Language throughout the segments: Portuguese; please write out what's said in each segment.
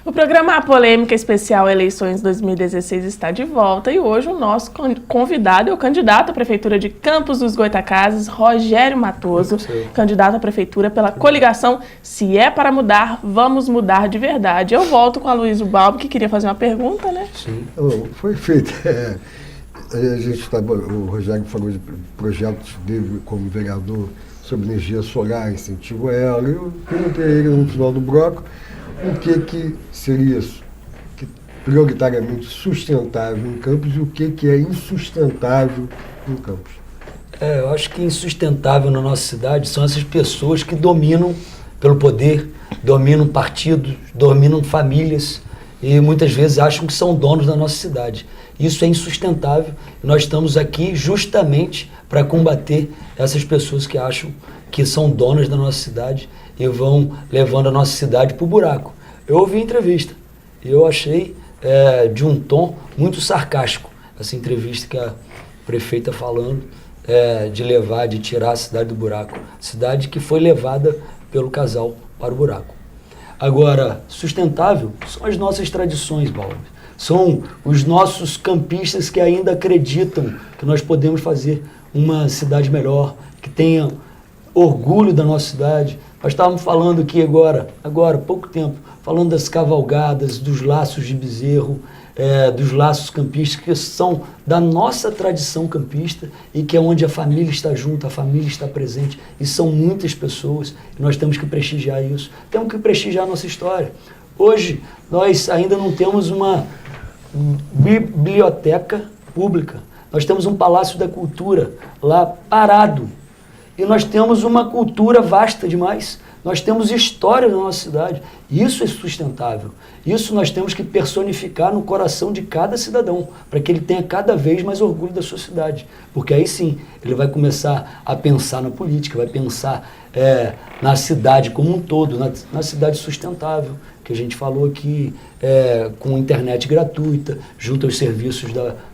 O programa Polêmica Especial Eleições 2016 está de volta e hoje o nosso convidado é o candidato à Prefeitura de Campos dos Goytacazes, Rogério Matoso, candidato à Prefeitura pela coligação Se é para mudar, vamos mudar de verdade. Eu volto com a Luísa Balbi, que queria fazer uma pergunta, né? Sim, foi feito. O Rogério falou de projetos dele como vereador sobre energia solar, incentivo a ela. Eu perguntei a ele no final do bloco o que seria prioritariamente sustentável em Campos e o que é insustentável em Campos. Eu acho que insustentável na nossa cidade são essas pessoas que dominam pelo poder, dominam partidos, dominam famílias e muitas vezes acham que são donos da nossa cidade. Isso é insustentável. Nós estamos aqui justamente para combater essas pessoas que acham que são donas da nossa cidade e vão levando a nossa cidade para o buraco. Eu ouvi a entrevista e eu achei de um tom muito sarcástico essa entrevista que a prefeita falando de tirar a cidade do buraco. Cidade que foi levada pelo casal para o buraco. Agora, sustentável são as nossas tradições, Balbi. São os nossos campistas que ainda acreditam que nós podemos fazer uma cidade melhor, que tenha orgulho da nossa cidade. Nós estávamos falando aqui agora, há pouco tempo, falando das cavalgadas, dos laços de bezerro, dos laços campistas, que são da nossa tradição campista e que é onde a família está junto, a família está presente, e são muitas pessoas, e nós temos que prestigiar isso. Temos que prestigiar a nossa história. Hoje, nós ainda não temos uma biblioteca pública, nós temos um Palácio da Cultura lá parado, e nós temos uma cultura vasta demais, nós temos história na nossa cidade, isso é sustentável, isso nós temos que personificar no coração de cada cidadão, para que ele tenha cada vez mais orgulho da sua cidade, porque aí sim, ele vai começar a pensar na política, vai pensar na cidade como um todo, na cidade sustentável, que a gente falou aqui, com internet gratuita, junto aos serviços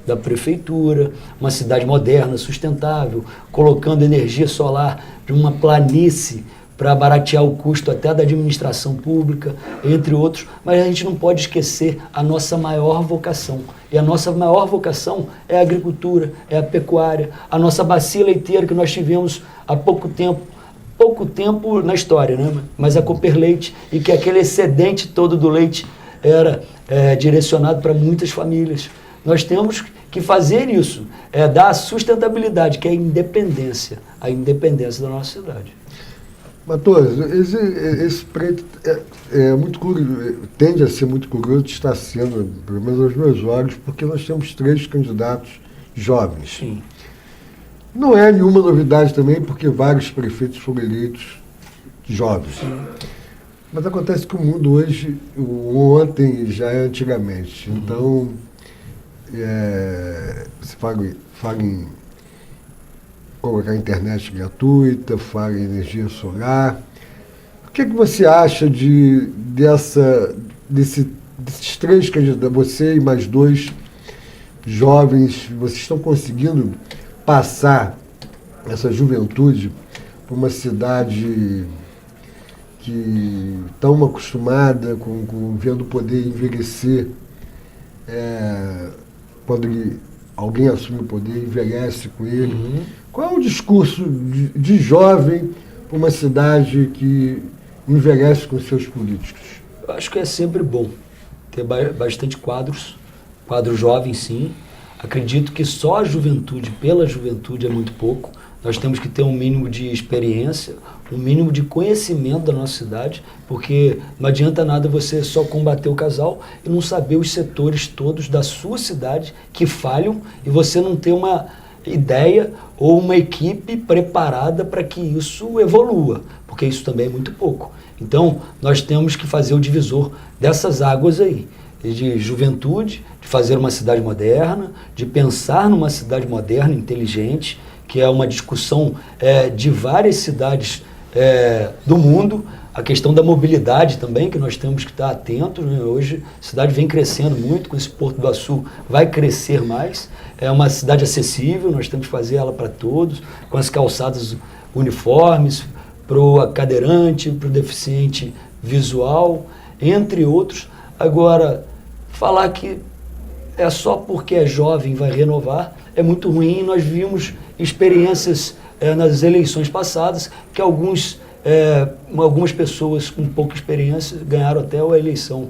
da prefeitura, uma cidade moderna, sustentável, colocando energia solar de uma planície para baratear o custo até da administração pública, entre outros, mas a gente não pode esquecer a nossa maior vocação. E a nossa maior vocação é a agricultura, é a pecuária, a nossa bacia leiteira que nós tivemos há pouco tempo na história, né? Mas a Cooper Leite, e que aquele excedente todo do leite era direcionado para muitas famílias. Nós temos que fazer isso, dar a sustentabilidade, que é a independência da nossa cidade. Matoso, esse preto muito curioso, tende a ser muito curioso, está sendo, pelo menos aos meus olhos, porque nós temos 3 candidatos jovens. Sim. Não é nenhuma novidade também, porque vários prefeitos foram eleitos jovens. Sim. Mas acontece que o mundo hoje, o ontem já é antigamente. Então, você fala em colocar internet gratuita, fala em energia solar. O que você acha desses 3 candidatos, você e mais 2 jovens, vocês estão conseguindo passar essa juventude para uma cidade que tão acostumada com vendo o poder envelhecer, quando alguém assume o poder, envelhece com ele. Uhum. Qual é o discurso de jovem para uma cidade que envelhece com seus políticos? Eu acho que é sempre bom ter bastante quadros jovens, sim. Acredito que só a juventude, pela juventude, é muito pouco. Nós temos que ter um mínimo de experiência, um mínimo de conhecimento da nossa cidade, porque não adianta nada você só combater o casal e não saber os setores todos da sua cidade que falham e você não ter uma ideia ou uma equipe preparada para que isso evolua, porque isso também é muito pouco. Então, nós temos que fazer o divisor dessas águas aí, de juventude, de fazer uma cidade moderna, de pensar numa cidade moderna, inteligente, que é uma discussão de várias cidades do mundo, a questão da mobilidade também, que nós temos que estar atentos, né? Hoje a cidade vem crescendo muito, com esse Porto do Açu vai crescer mais, é uma cidade acessível, nós temos que fazer ela para todos, com as calçadas uniformes, para o cadeirante, para o deficiente visual, entre outros. Agora, falar que é só porque é jovem vai renovar é muito ruim. Nós vimos experiências nas eleições passadas que algumas pessoas com pouca experiência ganharam até a eleição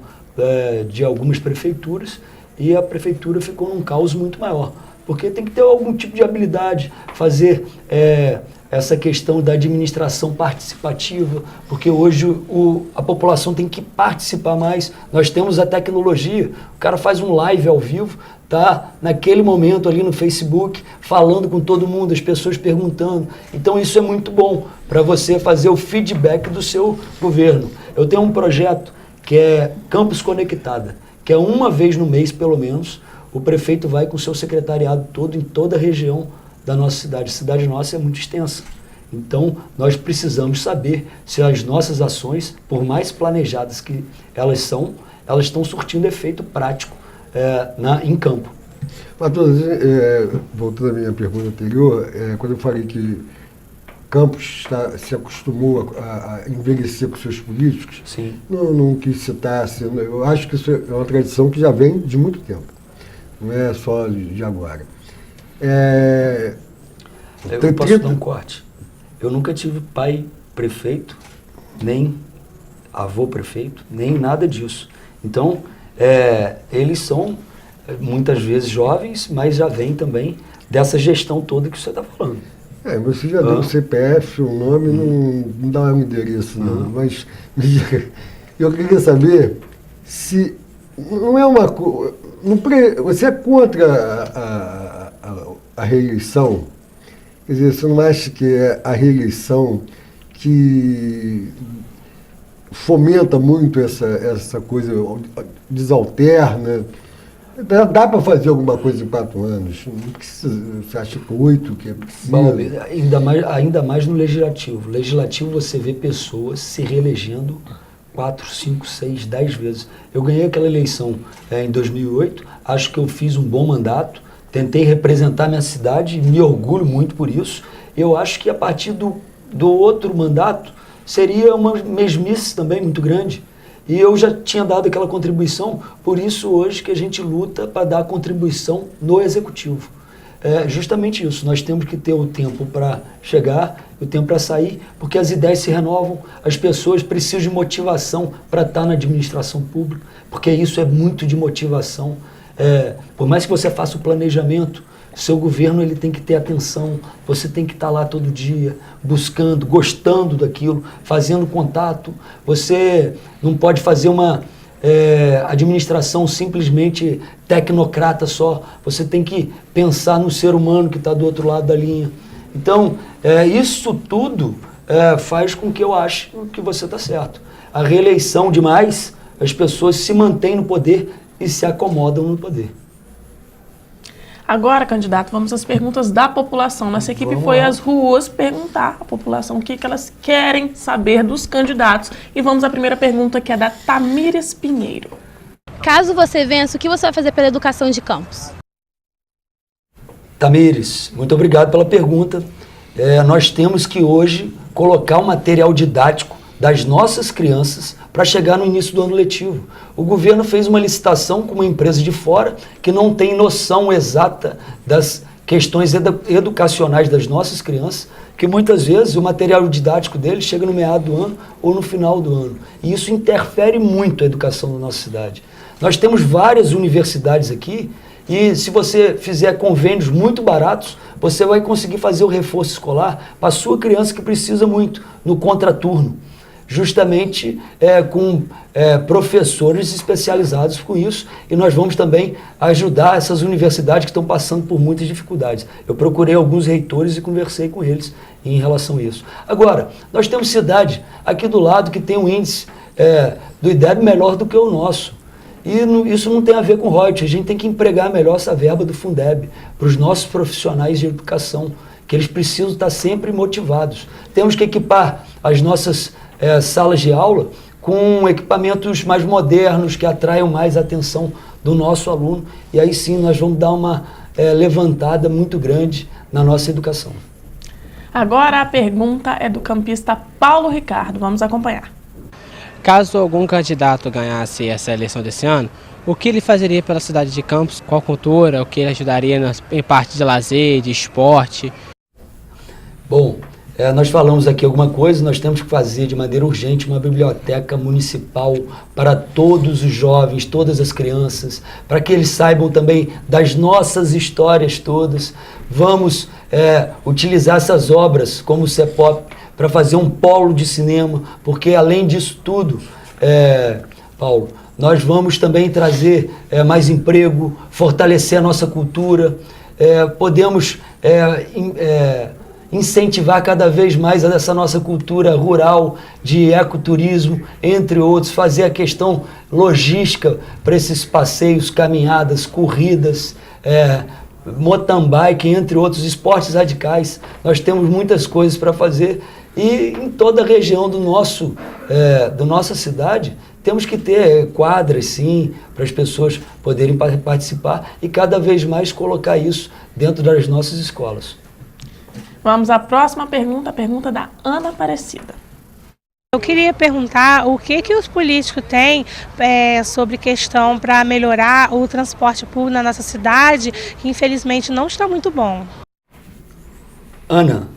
de algumas prefeituras e a prefeitura ficou num caos muito maior. Porque tem que ter algum tipo de habilidade, fazer essa questão da administração participativa, porque hoje a população tem que participar mais. Nós temos a tecnologia, o cara faz um live ao vivo, tá naquele momento ali no Facebook, falando com todo mundo, as pessoas perguntando. Então isso é muito bom para você fazer o feedback do seu governo. Eu tenho um projeto que é Campus Conectada, que é uma vez no mês, pelo menos, o prefeito vai com o seu secretariado todo em toda a região da nossa cidade. A cidade nossa é muito extensa. Então, nós precisamos saber se as nossas ações, por mais planejadas que elas estão surtindo efeito prático em campo. Matheus, voltando à minha pergunta anterior, quando eu falei que Campos se acostumou a envelhecer com seus políticos, sim, não quis citar, assim, eu acho que isso é uma tradição que já vem de muito tempo, não é só de agora. Eu posso dar um corte. Eu nunca tive pai prefeito, nem avô prefeito, nem nada disso. Então, eles são muitas vezes jovens, mas já vem também dessa gestão toda que você está falando. Você já deu o CPF, o nome, não dá um endereço, não. Mas eu queria saber se não é uma coisa. Você é contra a reeleição? Quer dizer, você não acha que é a reeleição que fomenta muito essa coisa desalterna? Dá para fazer alguma coisa em 4 anos? Não precisa, você acha que 8 que é preciso? Bom, ainda mais no Legislativo. No Legislativo você vê pessoas se reelegendo 4, 5, 6, 10 vezes. Eu ganhei aquela eleição em 2008, acho que eu fiz um bom mandato, tentei representar minha cidade e me orgulho muito por isso. Eu acho que a partir do outro mandato seria uma mesmice também muito grande. E eu já tinha dado aquela contribuição, por isso hoje que a gente luta para dar a contribuição no Executivo. É justamente isso, nós temos que ter o tempo para chegar, o tempo para sair, porque as ideias se renovam, as pessoas precisam de motivação para estar na administração pública, porque isso é muito de motivação. Por mais que você faça o planejamento, seu governo ele tem que ter atenção, você tem que estar lá todo dia, buscando, gostando daquilo, fazendo contato. Você não pode fazer uma administração simplesmente tecnocrata só, você tem que pensar no ser humano que está do outro lado da linha. Então, isso tudo faz com que eu ache que você está certo. A reeleição demais, as pessoas se mantêm no poder e se acomodam no poder. Agora, candidato, vamos às perguntas da população. Nossa equipe foi às ruas perguntar à população o que elas querem saber dos candidatos. E vamos à primeira pergunta, que é da Tamires Pinheiro. Caso você vença, o que você vai fazer pela educação de Campos? Tamires, muito obrigado pela pergunta. Nós temos que hoje colocar o material didático das nossas crianças para chegar no início do ano letivo. O governo fez uma licitação com uma empresa de fora que não tem noção exata das questões educacionais das nossas crianças, que muitas vezes o material didático deles chega no meado do ano ou no final do ano. E isso interfere muito a educação da nossa cidade. Nós temos várias universidades aqui e se você fizer convênios muito baratos, você vai conseguir fazer o reforço escolar para a sua criança que precisa muito no contraturno. Justamente com professores especializados com isso, e nós vamos também ajudar essas universidades que estão passando por muitas dificuldades. Eu procurei alguns reitores e conversei com eles em relação a isso. Agora, nós temos cidade aqui do lado que tem um índice do IDEB melhor do que o nosso. E isso não tem a ver com royalties, a gente tem que empregar melhor essa verba do Fundeb para os nossos profissionais de educação, que eles precisam estar sempre motivados. Temos que equipar as nossas salas de aula com equipamentos mais modernos, que atraiam mais a atenção do nosso aluno, e aí sim nós vamos dar uma levantada muito grande na nossa educação. Agora a pergunta é do campista Paulo Ricardo, vamos acompanhar. Caso algum candidato ganhasse essa eleição desse ano, o que ele fazeria pela cidade de Campos? Qual cultura? O que ele ajudaria em parte de lazer, de esporte? Bom, nós falamos aqui alguma coisa, nós temos que fazer de maneira urgente uma biblioteca municipal para todos os jovens, todas as crianças, para que eles saibam também das nossas histórias todas. Vamos utilizar essas obras como o CEPOP para fazer um polo de cinema, porque além disso tudo, Paulo, nós vamos também trazer mais emprego, fortalecer a nossa cultura, podemos incentivar cada vez mais essa nossa cultura rural de ecoturismo, entre outros, fazer a questão logística para esses passeios, caminhadas, corridas, mountain bike, entre outros esportes radicais. Nós temos muitas coisas para fazer e em toda a região do nossa cidade temos que ter quadras, sim, para as pessoas poderem participar e cada vez mais colocar isso dentro das nossas escolas. Vamos à próxima pergunta, a pergunta da Ana Aparecida. Eu queria perguntar o que os políticos têm sobre questão para melhorar o transporte público na nossa cidade, que infelizmente não está muito bom. Ana,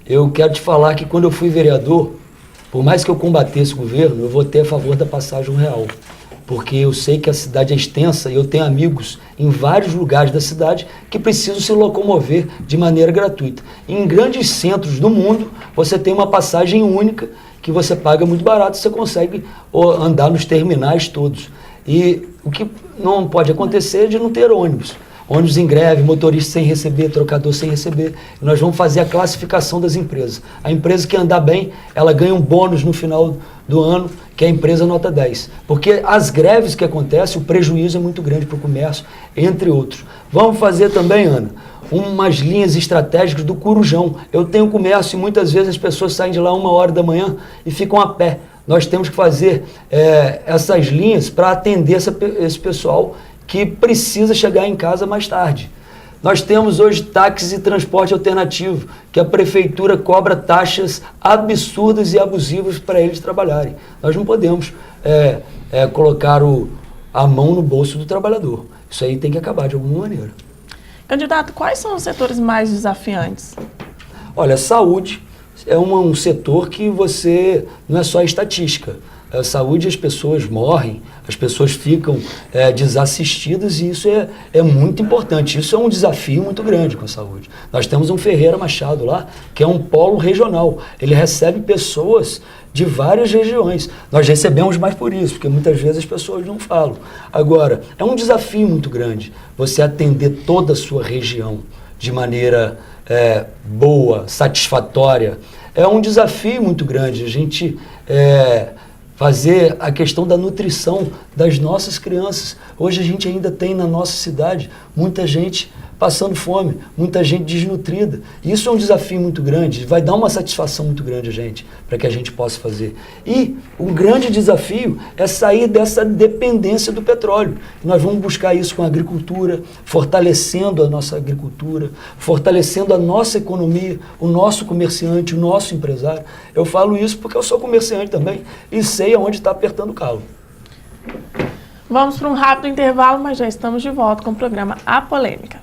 eu quero te falar que quando eu fui vereador, por mais que eu combatesse o governo, eu votei a favor da passagem real. Porque eu sei que a cidade é extensa e eu tenho amigos em vários lugares da cidade que precisam se locomover de maneira gratuita. Em grandes centros do mundo, você tem uma passagem única que você paga muito barato, você consegue andar nos terminais todos. E o que não pode acontecer é de não ter ônibus. Ônibus em greve, motorista sem receber, trocador sem receber. E nós vamos fazer a classificação das empresas. A empresa que andar bem, ela ganha um bônus no final do ano, que é a empresa nota 10. Porque as greves que acontecem, o prejuízo é muito grande para o comércio, entre outros. Vamos fazer também, Ana, umas linhas estratégicas do Corujão. Eu tenho comércio e muitas vezes as pessoas saem de lá 1h da manhã e ficam a pé. Nós temos que fazer essas linhas para atender esse pessoal que precisa chegar em casa mais tarde. Nós temos hoje táxis e transporte alternativo, que a prefeitura cobra taxas absurdas e abusivas para eles trabalharem. Nós não podemos colocar a mão no bolso do trabalhador. Isso aí tem que acabar de alguma maneira. Candidato, quais são os setores mais desafiantes? Olha, saúde é um setor que você não é só estatística. A saúde, as pessoas morrem, as pessoas ficam desassistidas e isso é muito importante. Isso é um desafio muito grande com a saúde. Nós temos um Ferreira Machado lá, que é um polo regional. Ele recebe pessoas de várias regiões. Nós recebemos mais por isso, porque muitas vezes as pessoas não falam. Agora, é um desafio muito grande você atender toda a sua região de maneira boa, satisfatória. É um desafio muito grande a gente fazer a questão da nutrição das nossas crianças. Hoje a gente ainda tem na nossa cidade muita gente passando fome, muita gente desnutrida. Isso é um desafio muito grande, vai dar uma satisfação muito grande a gente, para que a gente possa fazer. E um grande desafio é sair dessa dependência do petróleo. Nós vamos buscar isso com a agricultura, fortalecendo a nossa agricultura, fortalecendo a nossa economia, o nosso comerciante, o nosso empresário. Eu falo isso porque eu sou comerciante também e sei aonde está apertando o calo. Vamos para um rápido intervalo, mas já estamos de volta com o programa A Polêmica.